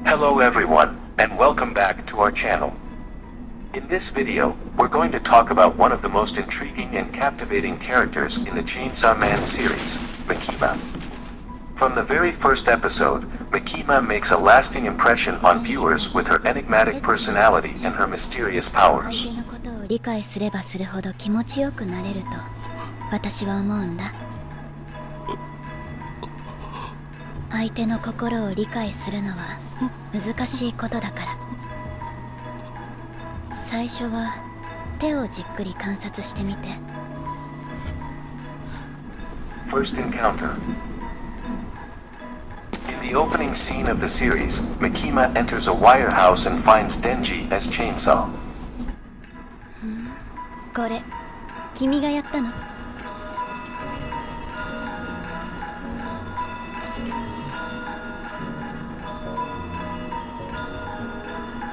Hello everyone, and welcome back to our channel. In this video, we're going to talk about one of the most intriguing and captivating characters in the Chainsaw Man series, Makima. From the very first episode, Makima makes a lasting impression on viewers with her enigmatic personality and her mysterious powers. 相手のことを理解すればするほど気持ちよくなれると私は思うんだ。相手の心を理解するのは難しいことだから。最初は手をじっくり観察してみて。First encounter. In the opening scene of the series, Makima enters a wire house and finds Denji as Chainsaw. これ、君がやったの？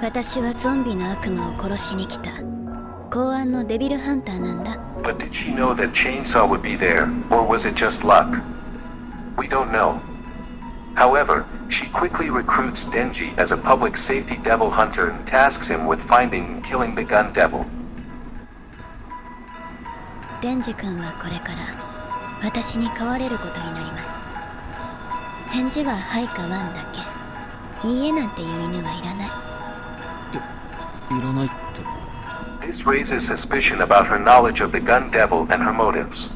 私はゾンビの悪魔を殺しに来た公安のデビルハンターなんだ。 But did she know that Chainsaw would be there, or was it just luck? We don't know. However, she quickly recruits Denji as a public safety devil hunter and tasks him with finding and killing the gun devil. デンジ君はこれから私に飼われることになります。返事ははいかワンだけ。いいえなんていう犬はいらない。いらないって。 This raises suspicion about her knowledge of the gun devil and her motives.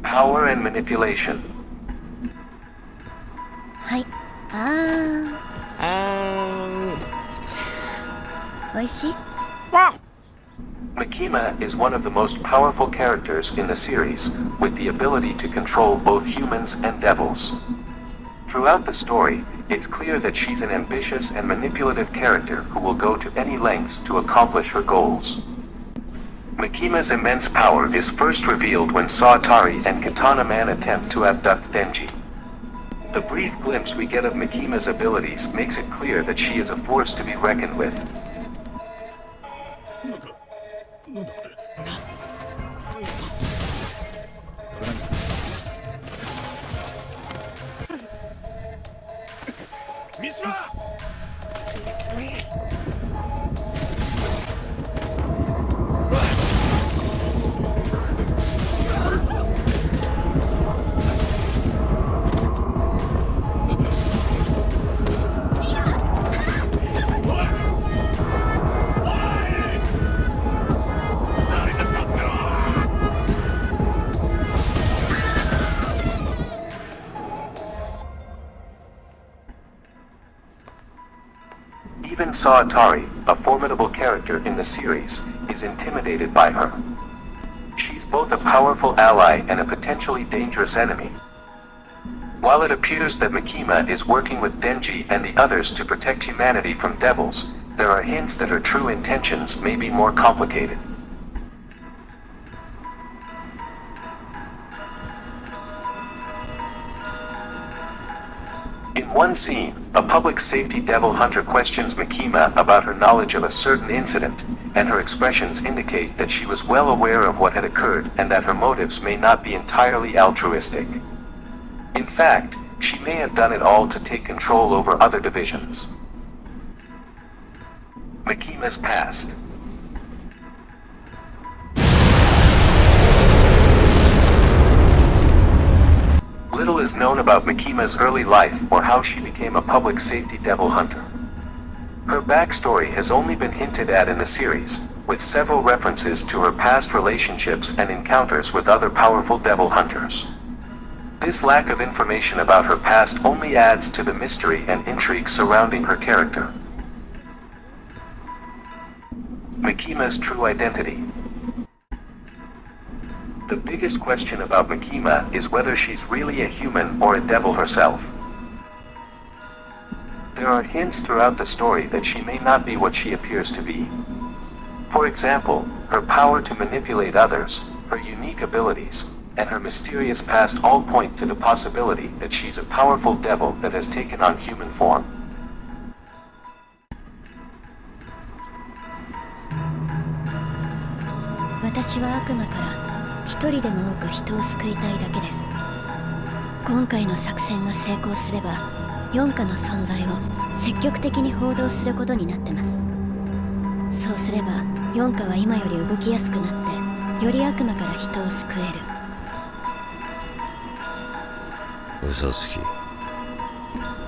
Power and manipulation. はい。おいしい？ Makima is one of the most powerful characters in the series, with the ability to control both humans and devils. Throughout the story, it's clear that she's an ambitious and manipulative character who will go to any lengths to accomplish her goals. Makima's immense power is first revealed when Saitari and Katana Man attempt to abduct Denji. The brief glimpse we get of Makima's abilities makes it clear that she is a force to be reckoned with. Even Saitari, a formidable character in the series, is intimidated by her. She's both a powerful ally and a potentially dangerous enemy. While it appears that Makima is working with Denji and the others to protect humanity from devils, there are hints that her true intentions may be more complicated. In one scene, a public safety devil hunter questions Makima about her knowledge of a certain incident, and her expressions indicate that she was well aware of what had occurred and that her motives may not be entirely altruistic. In fact, she may have done it all to take control over other divisions. Makima's past. Little is known about Makima's early life or how she became a public safety devil hunter. Her backstory has only been hinted at in the series, with several references to her past relationships and encounters with other powerful devil hunters. This lack of information about her past only adds to the mystery and intrigue surrounding her character. Makima's true identity. The biggest question about Makima is whether she's really a human or a devil herself. There are hints throughout the story that she may not be what she appears to be. For example, her power to manipulate others, her unique abilities, and her mysterious past all point to the possibility that she's a powerful devil that has taken on human form. 私は悪魔から一人でも多く人を救いたいだけです。今回の作戦が成功すれば4課の存在を積極的に報道することになってます。そうすれば4課は今より動きやすくなってより悪魔から人を救える。嘘つき。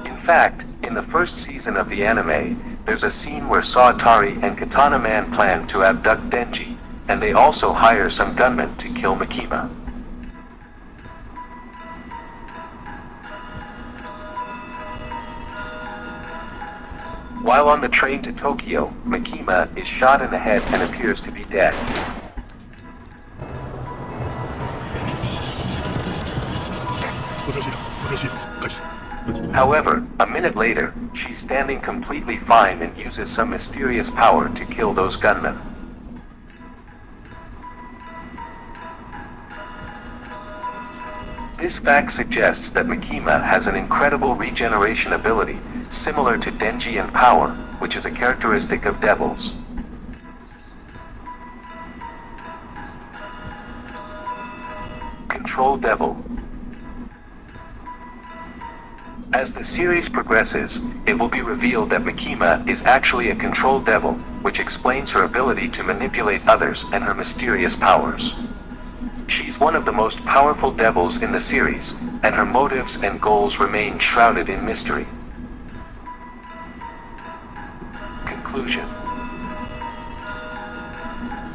In fact, in the first season of the anime, there's a scene where Saotari and Katana Man plan to abduct Denji, and they also hire some gunmen to kill Makima. While on the train to Tokyo, Makima is shot in the head and appears to be dead. However, a minute later, she's standing completely fine and uses some mysterious power to kill those gunmen. This fact suggests that Makima has an incredible regeneration ability, similar to Denji in power, which is a characteristic of devils. Control Devil. As the series progresses, it will be revealed that Makima is actually a control devil, which explains her ability to manipulate others and her mysterious powers. She's one of the most powerful devils in the series, and her motives and goals remain shrouded in mystery. Conclusion.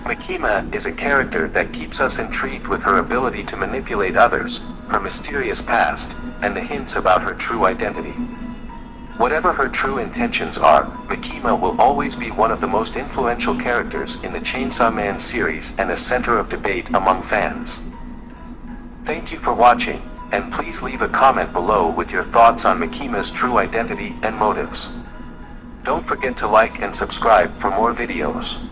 Makima is a character that keeps us intrigued with her ability to manipulate others, her mysterious past, and the hints about her true identity. Whatever her true intentions are, Makima will always be one of the most influential characters in the Chainsaw Man series and a center of debate among fans. Thank you for watching, and please leave a comment below with your thoughts on Makima's true identity and motives. Don't forget to like and subscribe for more videos.